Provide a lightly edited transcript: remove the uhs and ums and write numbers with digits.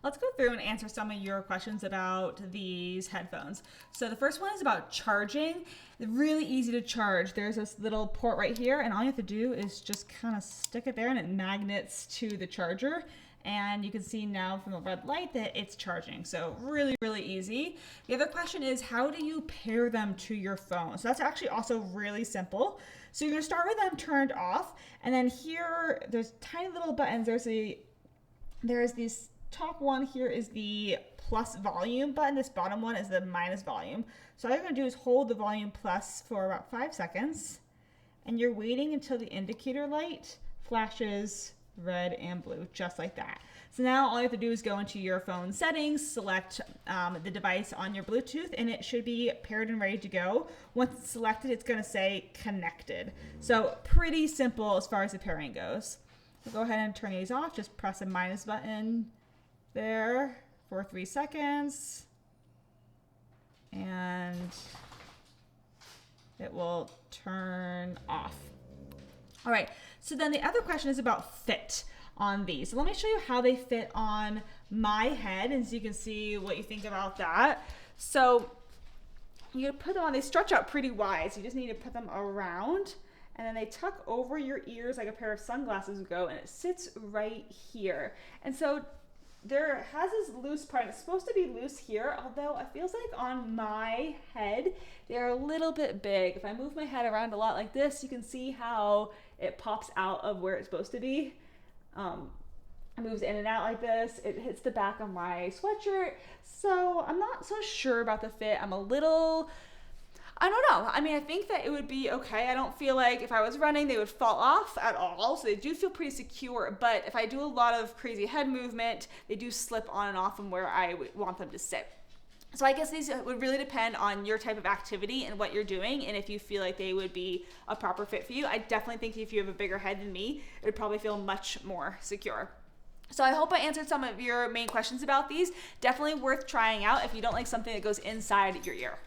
Let's go through and answer some of your questions about these headphones. So the first one is about charging. They're really easy to charge. There's this little port right here, and all you have to do is just kind of stick it there and it magnets to the charger. And you can see now from the red light that it's charging. So really, really easy. The other question is, how do you pair them to your phone? So that's actually also really simple. So you're gonna start with them turned off, and then here, there's tiny little buttons. There's these top one here is the plus volume button. This bottom one is the minus volume. So all you're gonna do is hold the volume plus for about 5 seconds, and you're waiting until the indicator light flashes red and blue, just like that. So now all you have to do is go into your phone settings, select the device on your Bluetooth, and it should be paired and ready to go. Once it's selected, it's gonna say connected. So pretty simple as far as the pairing goes. So go ahead and turn these off. Just press the minus button there for 3 seconds, and it will turn off. All right, so then the other question is about fit on these. So let me show you how they fit on my head, and so you can see what you think about that. So you put them on, they stretch out pretty wide, so you just need to put them around, and then they tuck over your ears like a pair of sunglasses would go, and it sits right here. And so there has this loose part. It's supposed to be loose here, although it feels like on my head, they're a little bit big. If I move my head around a lot like this, you can see how it pops out of where it's supposed to be. It moves in and out like this. It hits the back of my sweatshirt. So I'm not so sure about the fit. I don't know. I mean, I think that it would be okay. I don't feel like if I was running, they would fall off at all. So they do feel pretty secure. But if I do a lot of crazy head movement, they do slip on and off from where I want them to sit. So I guess these would really depend on your type of activity and what you're doing, and if you feel like they would be a proper fit for you. I definitely think if you have a bigger head than me, it would probably feel much more secure. So I hope I answered some of your main questions about these. Definitely worth trying out if you don't like something that goes inside your ear.